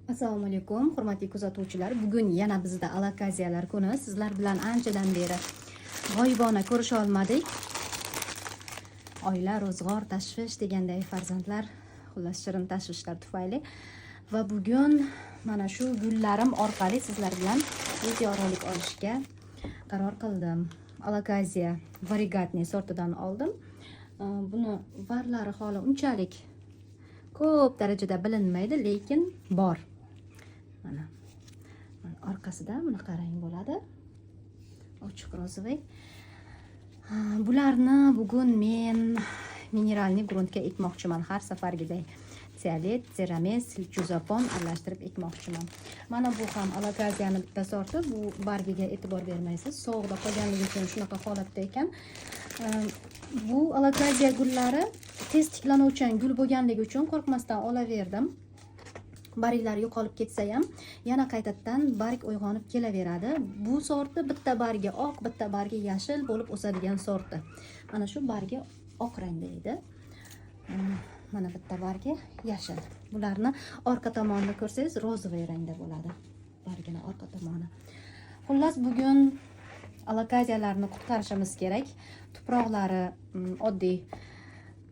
Assalomu alaykum, hurmatli kuzatuvchilar. Bugun yana bizda alakaziyalar kuni. Sizlar bilan anchadan beri g'oyibona ko'risha olmadik. Oila, ro'zg'or, tashvish deganday farzandlar, xullas shirin tashvishlar tufayli va bugun mana shu gullarim orqali sizlar bilan videorolik olishga qaror qildim. Alakaziya variegatniy sortidan oldim. Buni varlari holi unchalik ko'p darajada bilinmaydi, lekin bor. Mana orqasida buni qarang bo'ladi. Ochiq rozvoy. Bularni bugun men mineralniy gruntga ekmoqchiman. Har safargiday tialet, cerames, silchuzapon aralashtirib ekmoqchiman. Mana bu ham alakaziyani bitta sorti. Bu bargiga e'tibor bermaysiz. Sovuqda qolganligi uchun shunaqa holatda ekan. Bu alakaziya gullari tez tiklanuvchan gul bo'lganligi uchun qo'rqmasdan olaverdim. Barglar yo'qolib ketsa ham yana qaytadan barg uyg'onib kelaveradi. Bu sorti bitta bargi oq, bitta bargi yashil bo'lib o'sadigan sorti. Mana shu bargi oq rangda edi. Mana bitta bargi yashil. Bularni orqa tomonini ko'rsangiz rozvoy rangda bo'ladi. Bargini orqa tomoni. Xullas bugun alakaziyalarni qutqarishimiz kerak. Tuproqlari oddiy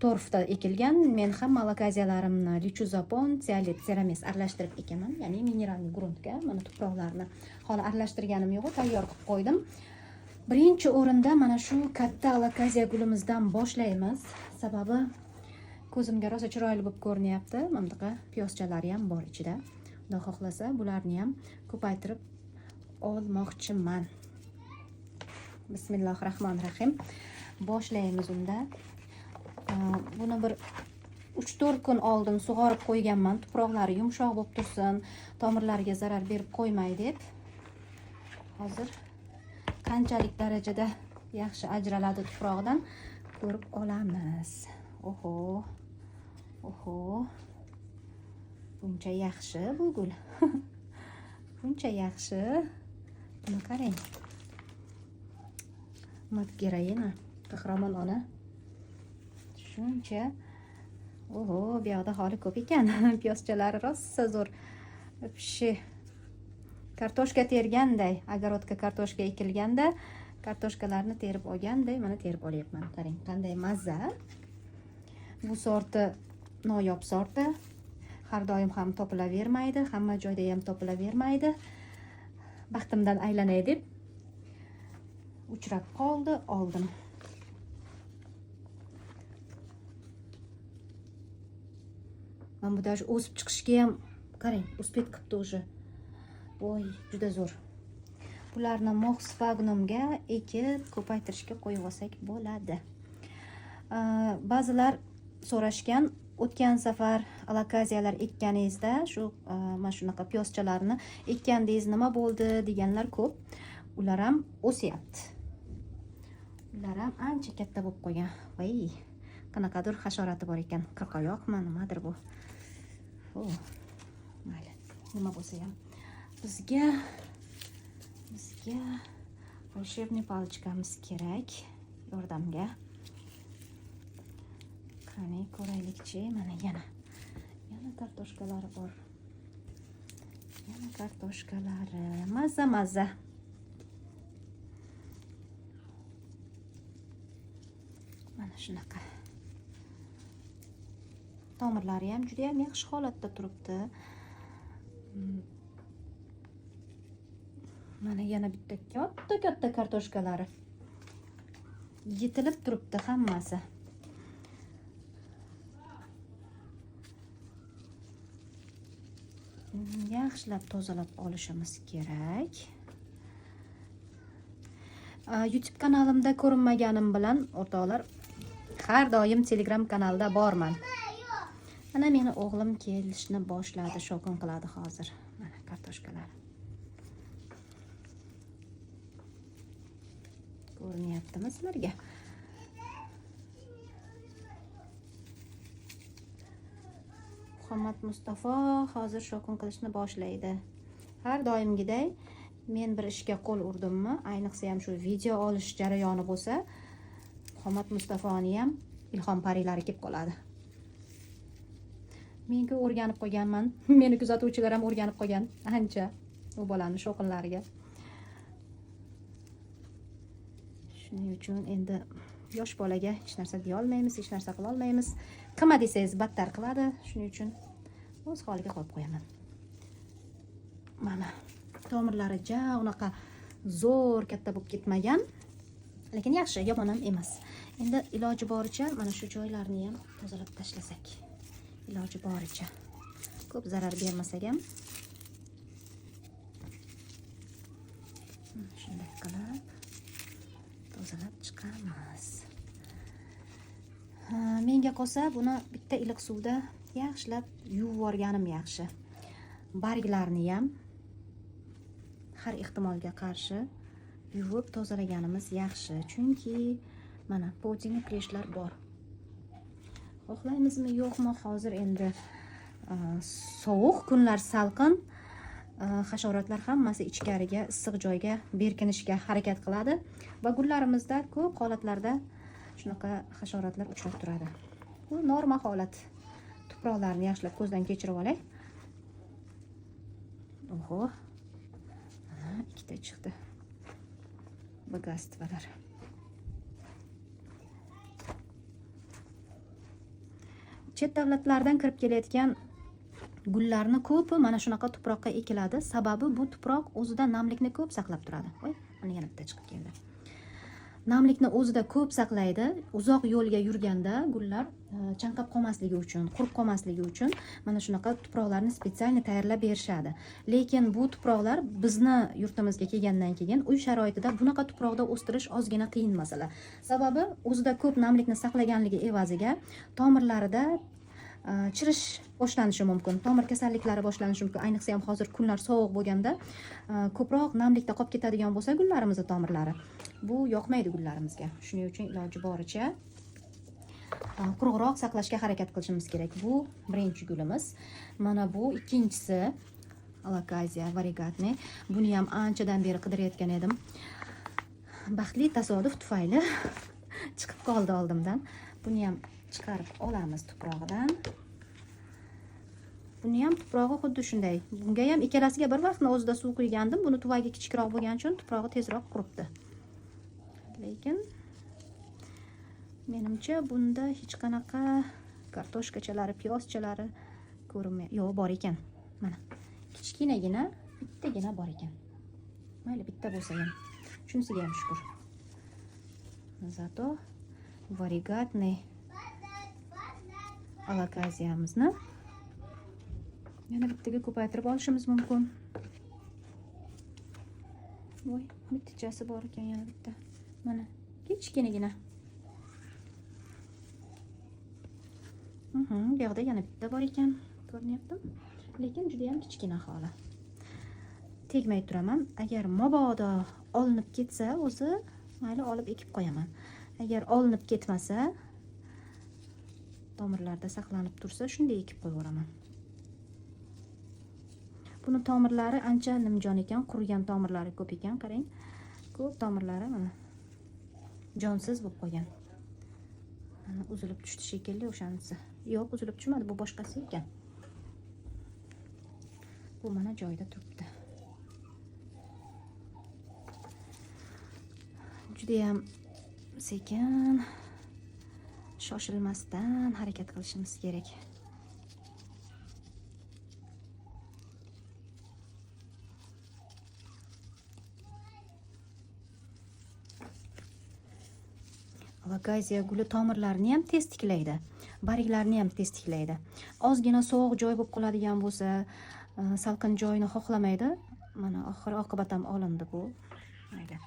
torfda ekilgan. Men hamma alakaziyalarimni lichuzapon, tialet, cerames aralashtirib ekaman. Ya'ni mineralniy gruntga. Mana tuproqlarni hali aralashtirganim yo'q, tayyor qilib qo'ydim. Birinchi o'rinda mana shu katta alakaziya gulimizdan boshlaymiz. Sababi ko'zimga rosa chiroyli bo'lib ko'rinyapti. Mana bunaqa piyozchalari ham bor ichida. Xudo xohlasa bularni ham ko'paytirib olmoqchiman. Bismillahirrohmanirrohim. Boshlaymiz unda. Buni bir 3-4 kun oldin sug'orib qo'yganman. Tuproqlari yumshoq bo'lib tursin, tomirlariga zarar berib qo'ymay deb. Hozir qanchalik darajada yaxshi ajraladi tuproqdan ko'rib olamiz. Oho. Buncha yaxshi bu gul. Buncha yaxshi. Buni qarang. Matgerayina, qahramon ona. Shuncha. Bu yoqda holi ko'p ekan. Piyozchalari rosa zo'r. Pishi. Kartoshka terganday, agarodga kartoshka ekilganda, kartoshkalarni terib olganday, mana terib olyapman. Qarang, qanday mazza. Bu sorti noyob sorti. Har doim ham topilavermaydi, hamma joyda ham topilavermaydi. Baxtimdan aylanay deb uchrab qoldi, oldim. Bu da o'sib chiqishga ham qarang, uspet qilibdi уже. Voy, juda zo'r. Bularni mox sfagnumga ekib ko'paytirishga qo'yib olsak bo'ladi. Ba'zilar so'rashgan, o'tgan safar alakaziyalar ekkaningizda shu mana shunaqa piyozchalarni ekkandingiz nima bo'ldi deganlar ko'p. Ular ham o'syapti. Ular ham ancha katta bo'lib qolgan. Voy, qanaqadir hasharati bor ekan. Qirqoyoqmi, nimadir bu. Mayli, nima bo'lsa ham bizga волшебный palichkamiz kerak yordamga. Qani ko'raylikchi, mana yana kartoshkalari bor. Yana kartoshkalari mazza. Mana shunaqa. Tomirlari ham juda ham yaxshi holatda turibdi. Mana yana bitta katta kartoshkalari. Yetilib turibdi hammasi. Yaxshilab tozalab olishimiz kerak. YouTube kanalimda ko'rinmaganim bilan o'rtoqlar, har doim Telegram kanalda borman. Mana meni o'g'lim kelishni boshladi, shokin qiladi hozir. Mana kartoshkalar. Ko'rinyaptimi sizlarga? Muhammad Mustafa hozir shokin qilishni boshlaydi. Har doimgiday men bir ishga qo'l urdimmi, ayniqsa ham shu video olish jarayoni bo'lsa, Muhammad Mustafoni ham ilhom parilari kelib qoladi. menga o'rganib qolganman. Meni kuzatuvchilar ham o'rganib qolgan ancha u bolani shovqinlariga. Shuning uchun endi yosh bolaga hech narsa deya olmaymiz, hech narsa qila olmaymiz. Qilma desangiz battar qiladi. Shuning uchun o'z holiga qo'yib qo'yaman. Mana tomirlari ja unaqa zo'r katta bo'lib ketmagan, lekin yaxshi, yomon ham emas. Endi iloji boricha mana shu joylarni ham tozalab tashlasak. Iloji boricha. Ko'p zarar bermasak ham. Shunday qilib tozalab chiqamiz. Menga qolsa buni bitta iliq suvda yaxshilab yuvib yorganim yaxshi. Barglarini ham har ehtimolga qarshi yuvib tozalaganimiz yaxshi, chunki mana podingi kleshlar bor. Xohlaymizmi yo'qmi, hozir endi sovuq kunlar, salqin, hasharotlar hammasi ichkariga, issiq joyga berkinishga harakat qiladi va gullarimizda ko'p holatlarda shunaqa hasharotlar uchrab turadi. Bu normal holat. Tuproqlarni yaxshilab ko'zdan kechirib olay. Oho. Ikkita chiqdi. Bogatstvalar. Chet davlatlardan kirib kelayotgan gullarni ko'pi mana shunaqa tuproqqa ekiladi. Sababi bu tuproq o'zida namlikni ko'p saqlab turadi. Voy, mana yana bitta chiqib keldi. Namlikni o'zida ko'p saqlaydi. Uzoq yo'lga yurganda gullar chanqab qolmasligi uchun, qurib qolmasligi uchun mana shunaqa tuproqlarni spetsialni tayyorlab berishadi. Lekin bu tuproqlar bizni yurtimizga kelgandan keyin uy sharoitida bunaqa tuproqda o'stirish ozgina qiyin masala. Sababi o'zida ko'p namlikni saqlaganligi evaziga tomirlarida chirish boshlanishi mumkin. Tomir kasalliklari boshlanishi mumkin. Ayniqsa ham hozir kunlar sovuq bo'lganda ko'proq namlikda qolib ketadigan bo'lsa gullarimizning tomirlari, bu yoqmaydi gullarimizga. Shuning uchun iloji boricha quruqroq saqlashga harakat qilishimiz kerak. Bu birinchi gulimiz. Mana bu ikkinchisi Alocasia variegatne. Buni ham anchadan beri qidirayotgan edim. Baxtli tasodif tufayli chiqib qoldi oldimdan. Buni ham chiqarib olamiz tuprog'idan. Buni ham tuprog'i xuddi shunday. Bunga ham ikkalasiga bir vaqtni o'zida suv quygandim. Buni tuvagi kichikroq bo'lgani uchun tuprog'i tezroq quribdi. Lekin menimcha bunda hech qanaqa kartoshkachalari, piyoschalari ko'rinmaydi. Yo'q, bor ekan. Mana kichkinagina, bittagina bor ekan. Mayli, bitta bo'lsa ham. Shunisiga ham shukr. Zato variegatne Alocasiamizni yana bittaga ko'paytirib olishimiz mumkin. Voy, bittachasi bor ekan yana bitta. Mana kichkinagina. Bu yoqda yana bitta bor ekan, ko'ryaptimi? Lekin juda ham kichkina holi. Tegmay turaman. Agar mabodo olinib ketsa, o'zi mayli olib ekib qo'yaman. Agar olinib ketmasa, tomirlarda saqlanib tursa, shunday ekib qo'yaveraman. Buni tomirlari ancha nimjon ekan, qurigan tomirlari ko'p ekan, qarang. Ko'p tomirlari mana jonsiz bo'lib qolgan. Mana uzilib tushdi shekilli o'shanisi. Yo'q, uzilib tushmadi, bu boshqasi ekan. Bu mana joyida turibdi. Juda ham sekin, shoshilmasdan harakat qilishimiz kerak. Alocasia guli tomirlarini ham tez tiklaydi, barglarni ham tez tiklaydi. Ozgina sovuq joy bo'lib qoladigan bo'lsa, salqin joyni xohlamaydi. Mana oxiri oqibat ham olindi bu. Mayli.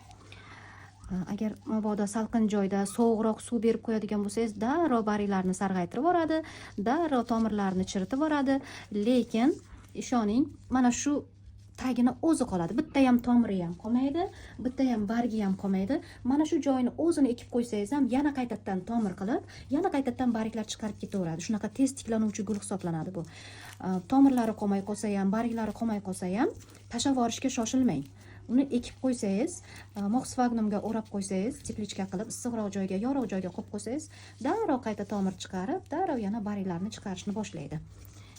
Agar mabodo salqin joyda sovuqroq suv berib qo'yadigan bo'lsangiz, darrov barglarni sarg'aytirib yoradi, darrov tomirlarni chiritib yoradi. Lekin ishoning, mana shu tagini o'zi qoladi. Bitta ham tomiri ham qolmaydi, bitta ham bargi ham qolmaydi. Mana shu joyini o'zini ekib qo'ysangiz ham yana qaytadan tomir qilib, yana qaytadan barglar chiqarib ketaveradi. Shunaqa tez tiklanuvchi gul hisoblanadi bu. Tomirlari qolmay qolsa ham, barglari qolmay qolsa ham, tashlab yuborishga shoshilmang. Uni ekib qo'ysangiz, moxsvagnumga o'rab qo'ysangiz, teplichka qilib, issiqroq joyga, yorug' joyga qo'yib qo'ysangiz, darrov qayta tomir chiqarib, darrov yana barglarni chiqarishni boshlaydi.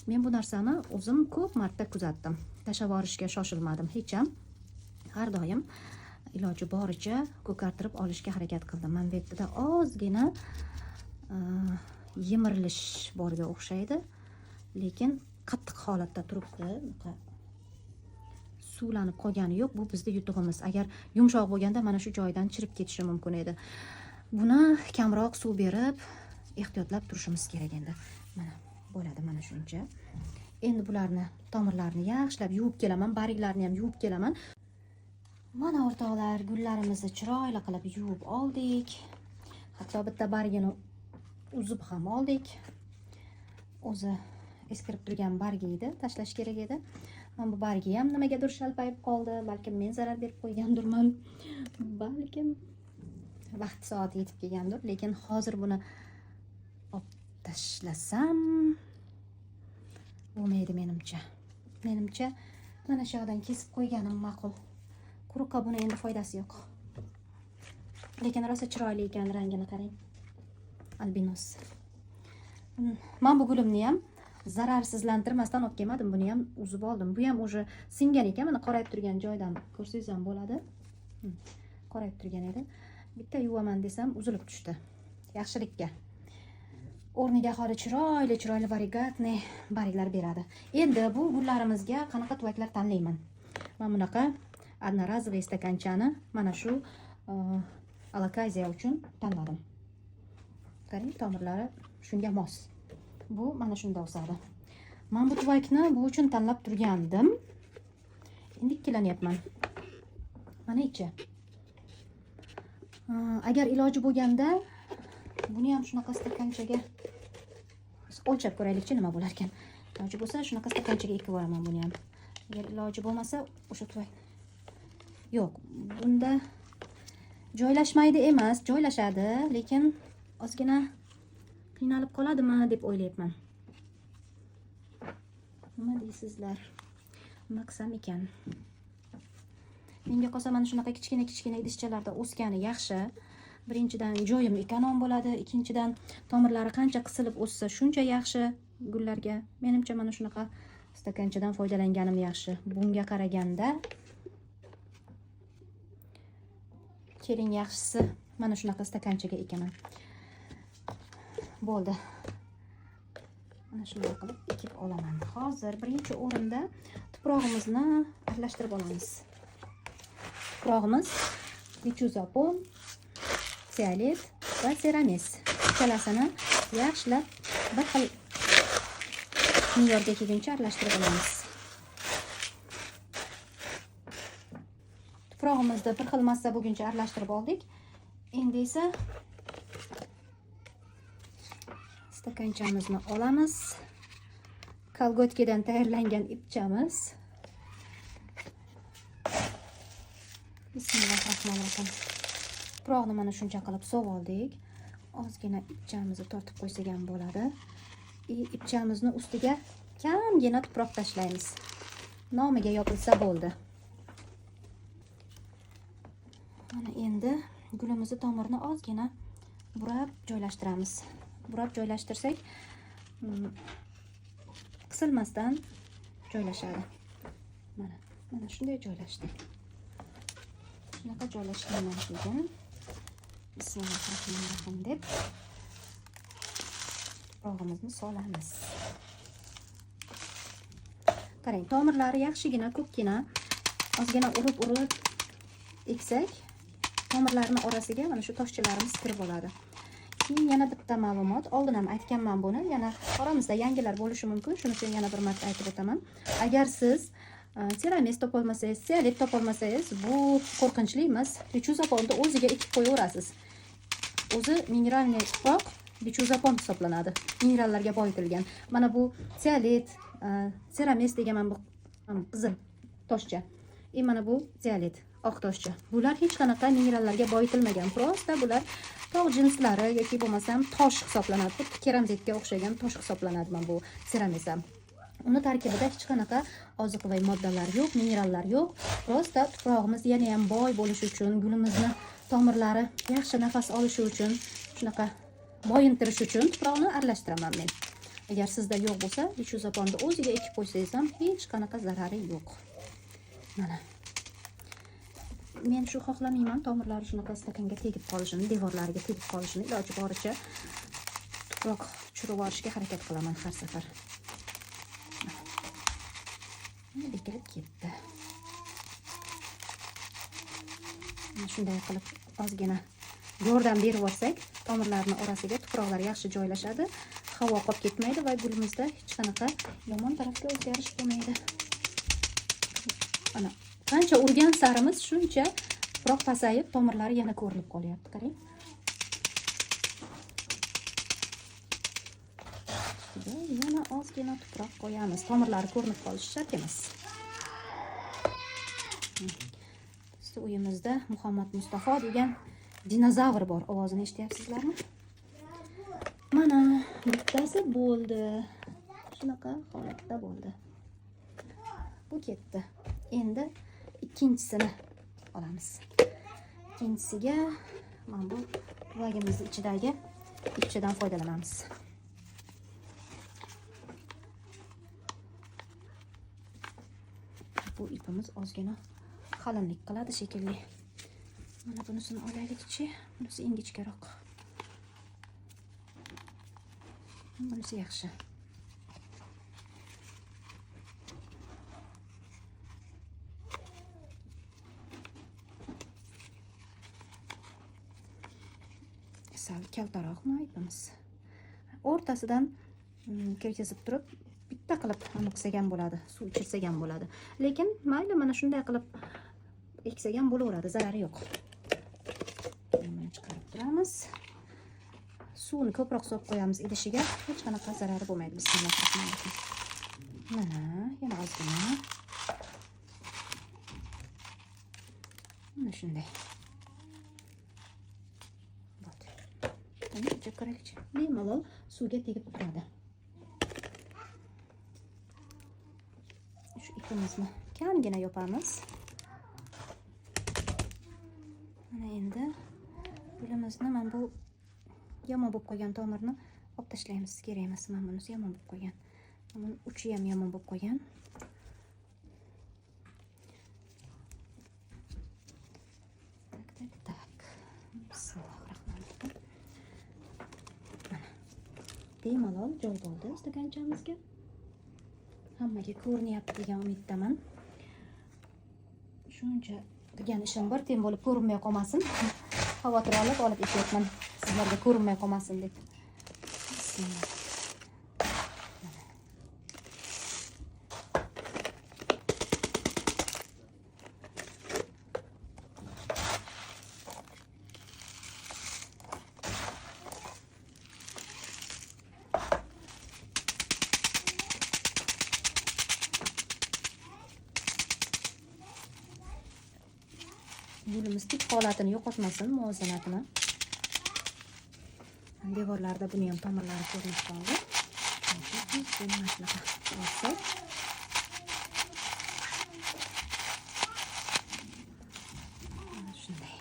Men bu narsani o'zim ko'p marta kuzatdim. Tashlab yuborishga shoshilmadim hech ham. Har doim iloji boricha ko'kartirib olishga harakat qildim. Men bu yerda ozgina yemirilish borga o'xshaydi, lekin qattiq holatda turibdi. Suvlanib qolgani yo'q. Bu bizning yutug'imiz. Agar yumshoq bo'lganda mana shu joyidan chirib ketishi mumkin edi. Buni kamroq suv berib, ehtiyotlab turishimiz kerak endi. Mana bo'ladi mana shuncha. Endi bularni tomirlarini yaxshilab yuvib kelaman, barglarini ham yuvib kelaman. Mana o'rtoqlar, gullarimizni chiroyli qilib yuvib oldik. Hatto bitta bargini uzib ham oldik. O'zi eskirib turgan bargi edi, tashlash kerak edi. Mana bu bargi ham nimagadir shalpayib qoldi. Balkim men zarar berib qo'ygandirman. Balkim vaqt soati yetib kelgandir, lekin hozir buni olib tashlasam bo'lmaydi menimcha. Menimcha mana shu yerdan kesib qo'yganim ma'qul. Quruqqa buni endi foydasi yo'q. Lekin rosa chiroyli ekan, rangini qarang. Albinos. Men bu gulimni ham zararsizlantirmasdan olib kelmadim, buni ham uzib oldim. Bu ham o'sha singan ekan, mana qorayib turgan joydan ko'rsangiz ham bo'ladi. Qorayib turgan edi. Bitta yuvaman desam uzilib tushdi. Yaxshilikka. O'rniga hali chiroyli variegatni barglar beradi. Endi bu gullarimizga qanaqa tuvaklar tanlayman? Men bunaqa одноразовый stakanchani mana shu alokaziya uchun tanladim. Qarang, tomirlari shunga mos. Bu mana shunda o'sadi. Men bu tuvakni bu uchun tanlab turgandim. Endi ikkilanyapman. Mana ichi. Agar iloji bo'lganda buni ham shunaqa stakanchaga o'lchab ko'raylikchi, nima bo'lar ekan. Iloji bo'lsa shunaqa stakanchaga ekib yuboraman buni ham. Agar iloji bo'lmasa o'sha tuvak. Yo'q, bunda joylashmaydi emas, joylashadi, lekin ozgina qiynalib qoladimi deb o'ylayapman. Nima deysizlar? Nima qilsam ekan? Menga qolsa mana shunaqa kichkina idishchalarda o'sgani yaxshi. Birinchidan joyim ekonom bo'ladi, ikkinchidan tomirlari qancha qisilib o'ssa shuncha yaxshi gullarga. Menimcha mana shunaqa stakanchadan foydalanganim yaxshi. Bunga qaraganda keling, yaxshisi mana shunaqa stakanchaga ekaman. Bo'ldi. Mana shunday qilib ekib olaman. Hozir birinchi o'rinda tuprog'imizni aralashtirib olamiz. Tuprog'imiz Dichuzapon, Tsialit va Cerames. Ikkalasini yaxshilab bir xil me'yorga kelguncha aralashtirib olamiz. Tuprog'imizni bir xil massa bo'lguncha aralashtirib oldik. Endi esa stakanchamizni olamiz. Kolgotkadan tayyorlangan ipchamiz. Bismillahirrohmanirrohim. Tuprog'ni mana shuncha qilib sov oldik. Ozgina ipchamizni tortib qo'ysak ham bo'ladi. Ipchamizni ustiga kamgina tuproq tashlaymiz. Nomiga yopilsa bo'ldi. Mana endi gulimizni tomirini ozgina burab joylashtiramiz. Burab joylashtirsak qisilmasdan joylashadi. Mana shunday joylashdi. Shunaqa joylashgan ekan. Bismillahirrohmanirrohim deb tuprog'imizni solamiz. Qarang, tomirlari yaxshigina, ko'pgina, ozgina urib eksak, tomirlarning orasiga mana shu toshchalarimiz kirib oladi. Keyin yana bitta ma'lumot, oldin ham aytganman buni, yana oramizda yangilar bo'lishi mumkin, shuning uchun yana bir marta aytib o'taman. Agar siz Cerames topolmasangiz, Tsialit topolmasangiz, bu qo'rqinchli emas. Dichuzaponni o'ziga ekib qo'yaverasiz. O'zi mineralniy tuproq Dichuzapon hisoblanadi. Minerallarga boyitilgan. Mana bu Tsialit, Cerames deganman, bu qizil toshcha. Mana bu Tsialit, oq toshcha. Bular hech qanaqa minerallarga boyitilmagan. Prosta bular tog' jinslari yoki bo'lmasam tosh hisoblanadi. Xuddi keramzitga o'xshagan tosh hisoblanadi mana bu Cerames ham. Uni tarkibida hech qanaqa oziqaviy moddalar yo'q, minerallar yo'q. Prosta tuprog'imiz yana ham boy bo'lishi uchun, gulimizni tomirlari yaxshi nafas olishi uchun, shunaqa boyintirish uchun tuproqni aralashtiraman men. Agar sizda yo'q bo'lsa, lichuzaponni o'ziga ekib qo'ysangiz ham hech qanaqa zarari yo'q. Mana. Men shu xohlamayman, tomirlari shunaqa stakanga tegib qolishini, devorlariga tegib qolishini, iloji boricha tuproq tushirib olishga harakat qilaman har safar. Ekilib ketdi. Shunday qilib ozgina yordam berib olsak, tomirlarning orasiga tuproqlar yaxshi joylashadi, havo qolib ketmaydi va gulimizda hech qanaqa yomon tarafga o'zgarish bo'lmaydi. Ana, qancha urgan sarimiz shuncha tuproq pasayib, tomirlari yana ko'rinib qolyapti, qarang. Yana ozgina tuproq qo'yamiz. Tomirlari ko'rinib qolishi shart emas. Bizning uyimizda Muhammad Mustafo degan dinozavr bor. Ovozini eshityapsizlarmi? Mana bittasi bo'ldi. Shunaqa holatda bo'ldi. Bu ketdi. Endi ikkinchisini olamiz. Ikkinchisiga mana bu tuvagimizning ichidagi ipchadan foydalanamiz. Bu ipimiz ozgina qalinlik qiladi shekilli. Mana bunisini olaylik-chi. Bunisi ingichkaroq. Bunisi yaxshi. Sal kaltaroqmi ipimiz? O'rtasidan kirgizib turib bitta qilib qilsagan bo'ladi, suv ichirsagan bo'ladi. Lekin mayli, mana shunday qilib eksagan bo'laveradi, zarari yo'q. Buni chiqarib turamiz. Suvni ko'proq solib qo'yamiz idishiga, hech qanaqa zarari bo'lmaydi. Bismillahirrohmanirrohim. Mana, yana ozgina. Mana shunday. Bo'ldi. Buni ichib ko'raylik. Bemalol suvga tegib turadi. Ipimizni kamgina yopamiz. Mana endi gulimizni mana bu yomon bo'lib qolgan tomirni olib tashlaymiz, kerak emas. Mana bunisi yomon bo'lib qolgan. Buni uchi ham yomon bo'lib qolgan. Tak. Bismillahirrohmanirrohim. Mana. Bemalol joy bo'ldi stakanchamizga. Hammaga ko'rinyapti degan umiddaman. Shuncha degan ishim bir tem bo'lib ko'rinmay qolmasin. Xavotir olib eshyapman. Sizlarga ko'rinmay qolmasin deb. Gulimiz tik holatini yo'qotmasin, muvozanatini. Devorlarda buni ham tomirlari ko'rinib qoldi. Shunday.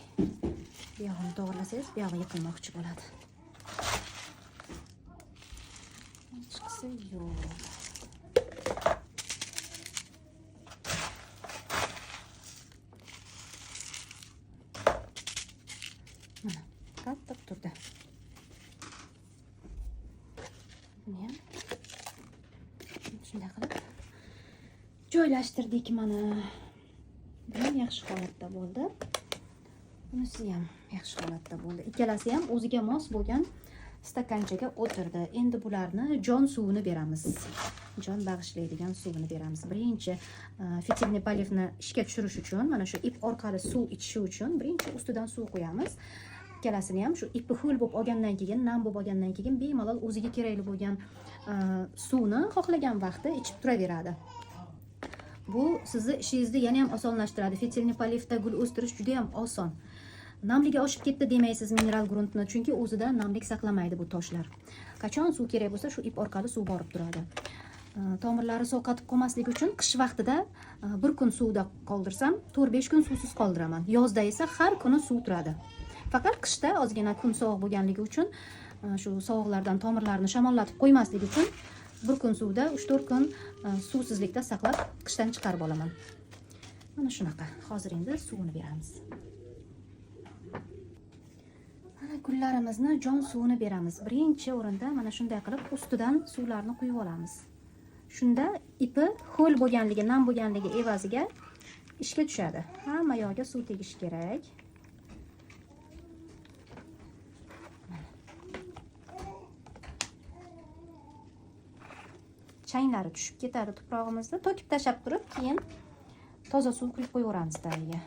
Bu yog'ini to'g'irlasangiz, bu yog'i yiqilmoqchi bo'ladi. Chiqsa yo'q. Mana, qattiq turdi. Buni ham shunday qilib joylashtirdik mana. Bu ham yaxshi holatda bo'ldi. Bunisi ham yaxshi holatda bo'ldi. Ikkalasi ham o'ziga mos bo'lgan stakanchaga o'tirdi. Endi bularni jon suvini beramiz. Jon bag'ishlaydigan suvini beramiz. Birinchi fitilni polivni ishga tushirish uchun, mana shu ip orqali suv ichishi uchun birinchi ustidan suv qo'yamiz. Ikkalasini ham shu ipi ho'l bo'lib olgandan keyin, nam bo'lib olgandan keyin bemalol o'ziga kerakli bo'lgan suvni xohlagan vaqtda ichib turaveradi. Bu sizni ishingizni yana ham osonlashtiradi. Fitilni polivda gul o'stirish juda ham oson. Namligi oshib ketdi demaysiz mineral gruntni, chunki o'zida namlik saqlamaydi bu toshlar. Qachon suv kerak bo'lsa, shu ip orqali suv borib turadi. Tomirlari sovqotib qolmasligi uchun qish vaqtida bir kun suvda qoldirsam, 4-5 kun suvsiz qoldiraman. Yozda esa har kuni suv turadi. Faqat qishda ozgina kun sovuq bo'lganligi uchun, shu sovuqlardan tomirlarni shamollatib qo'ymasligi uchun bir kun suvda 3-4 kun suvsizlikda saqlab qishdan chiqarib olaman. Mana shunaqa. Hozir endi suvini beramiz. Mana gullarimizni jon suvini beramiz. Birinchi o'rinda mana shunday qilib ustidan suvlarni quyib olamiz. Shunda ipi ho'l bo'lganligi, nam bo'lganligi evaziga ishga tushadi. Hamma yoqqa suv tegishi kerak. Changlari tushib ketadi tuprog'imizda. To'kib tashab turib, keyin toza suv quyib qo'yaveramiz tagiga.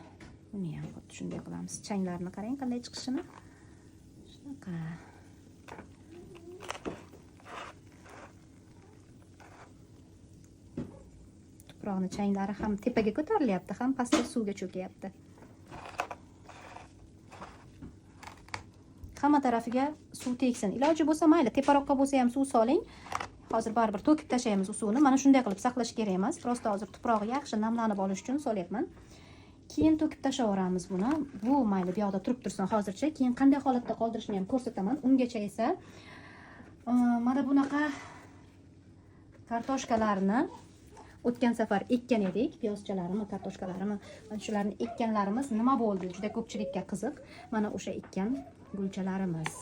Buni ham xuddi shunday qilamiz. Changlarni qarang qanday chiqishini. Shunaqa. Tuproqni changlari ham tepaga ko'tarilyapti, ham pastga suvga cho'kyapti. Hamma tarafiga suv tegsin. Iloji bo'lsa mayli, teparoqqa bo'lsa ham suv soling. Hozir baribir to'kib tashlaymiz u suvni. Mana shunday qilib saqlash kerak emas. Prosta hozir tuprog'i yaxshi namlanib olish uchun solyapman. Keyin to'kib tashlaveramiz buni. Bu mayli bu yoqda turib tursin hozircha. Keyin qanday holatda qoldirishni ham ko'rsataman. Ungacha esa mana bunaqa kartoshkalarni o'tgan safar ekkan edik. Piyozchalarni, kartoshkalarini, mana shularni ekkanlarimiz nima bo'ldi? Juda ko'pchilikka qiziq. Mana o'sha ekkan gulchalarimiz.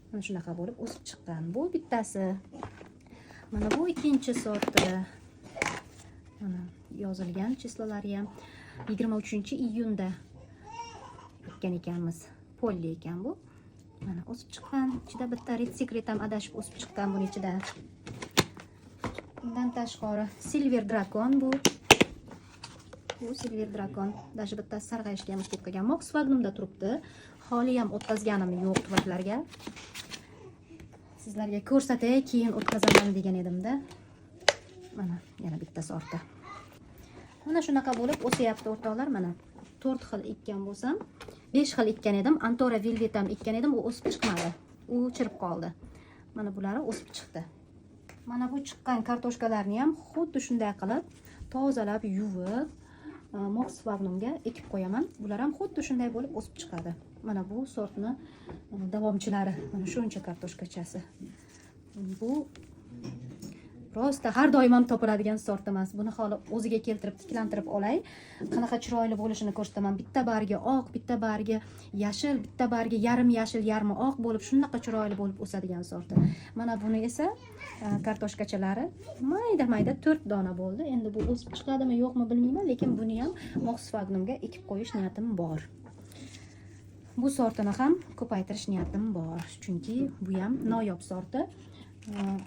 Mana shunaqa bo'lib o'sib chiqqan. Bu bittasi. Mana bu ikkinchi sorti. Mana yozilgan chislolari ham 23-iyunda ekkan ekanmiz. Polli ekan bu. Mana o'sib chiqqan. Ichida bitta Red Secret ham adashib o'sib chiqqan buning ichida. Bundan tashqari Silver Dragon bu. Bu Silver Dragon. Даже bitta sarg'ayishga ham ketib qolgan. Mox Magnumda turibdi. Hali ham o'tkazganim yo'q tuvaklarga. Sizlarga ko'rsatay, keyin o'tkazaman degan edimda. Mana yana bitta sorti. Mana shunaqa bo'lib o'syapti o'rtoqlar. Mana 4 xil ekkan bo'lsam, 5 xil ekkan edim. Antora Velvet ham ekkan edim, u o'sib chiqmadi. U chirib qoldi. Mana bulari o'sib chiqdi. Mana bu chiqqan kartoshkalarni ham xuddi shunday qilib tozalab yuvib, Mox Magnumga ekib qo'yaman. Bular ham xuddi shunday bo'lib o'sib chiqadi. Mana bu sortni davomchilari. Mana shuncha kartoshkachasi. Bu prosta har doim ham topiladigan sort emas. Buni hali o'ziga keltirib, tiklantirib olay. Qanaqa chiroyli bo'lishini ko'rsataman. Bitta bariga oq, bitta bariga yashil, bitta bariga yarim yashil, yarmi oq bo'lib, shunaqa chiroyli bo'lib o'sadigan sorti. Mana buni esa kartoshkachalari mayda-mayda 4 dona bo'ldi. Endi bu o'sib chiqadimi, yo'qmi bilmayman, lekin buni ham Mox Magnumga ekib qo'yish niyatim bor. Bu sortini ham ko'paytirish niyatim bor, chunki bu ham noyob sorti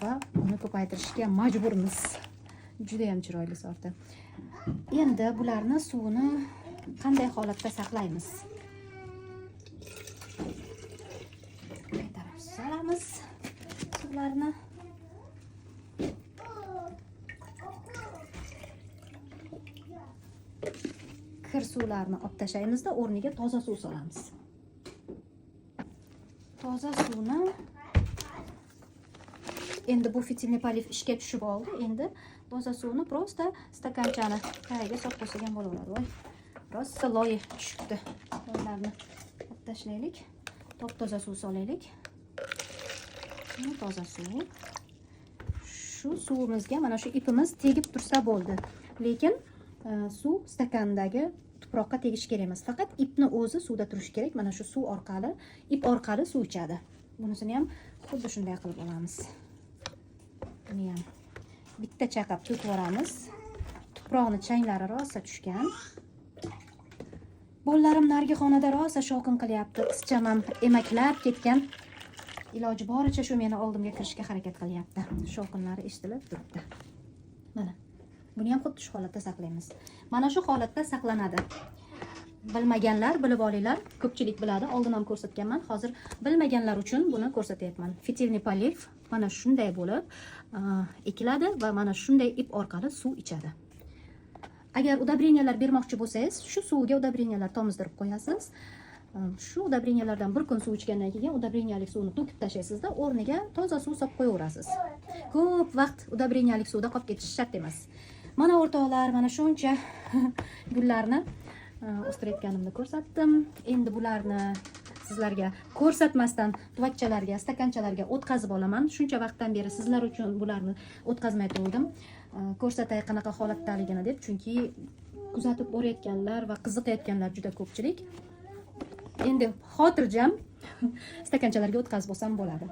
va uni ko'paytirishga majburmiz. Juda ham chiroyli sorti. Endi bularni suvini qanday holatda saqlaymiz? Qaytarib solamiz suvlarni. Kir suvlarni olib tashlaymizda o'rniga toza suv solamiz. Toza suvni endi bu fitilniy palif ishga tushib oldi. Endi toza suvni prosta stakanchani tagiga solib qo'ysak ham bo'laveradi. Voy, rosa loyi tushibdi. Loylarni olib tashlaylik. Top-toza suv solaylik. Toza suv. Shu suvimizga mana shu ipimiz tegib tursa bo'ldi. Lekin suv stakandagi tuproqqa tegishi kerak emas. Faqat ipni o'zi suvda turishi kerak. Mana shu suv orqali, ip orqali suv ichadi. Bunisini ham xuddi shunday qilib olamiz. Buni ham bitta chaqab to'kib yuboramiz. Tuproqni changlari rosa tushgan. Bo'llarim narigi xonada rosa shovqin qilyapti. Qizcham emaklab ketgan. Iloji boricha shu meni oldimga kirishga harakat qilyapti. Shovqinlari eshitilib turibdi. Mana buni ham xuddi shu holatda saqlaymiz. Mana shu holatda saqlanadi. Bilmaganlar bilib olinglar. Ko'pchilik biladi. Oldin ham ko'rsatganman. Hozir bilmaganlar uchun buni ko'rsatyapman. Fitilniy palif mana shunday bo'lib ekiladi va mana shunday ip orqali suv ichadi. Agar udobrenyalar bermoqchi bo'lsangiz, shu suvga udobrenyalar tomizdirib qo'yasiz. Shu udobrenyalardan bir kun suv ichgandan keyin udobrenyalik suvni to'kib tashlaysizda, o'rniga toza suv solib qo'yaverasiz. Ko'p vaqt udobrenyalik suvda qolib ketishi shart emas. Mana o'rtoqlar, mana shuncha gullarni o'stirayotganimni ko'rsatdim. Endi bularni sizlarga ko'rsatmasdan tuvakchalarga, stakanchalarga o'tkazib olaman. Shuncha vaqtdan beri sizlar uchun bularni o'tkazmay turdim. Ko'rsatay qanaqa holatdaligini deb, chunki kuzatib borayotganlar va qiziqayotganlar juda ko'pchilik. Endi xotirjam stakanchalarga o'tkazib olsam bo'ladi.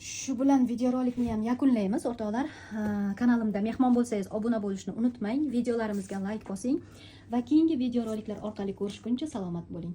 Shu bilan videorolikni ham yakunlaymiz, o'rtoqlar. Kanalimda mehmon bo'lsangiz, obuna bo'lishni unutmang, videolarimizga like bosing va keyingi videoroliklar orqali ko'rishguncha salomat bo'ling.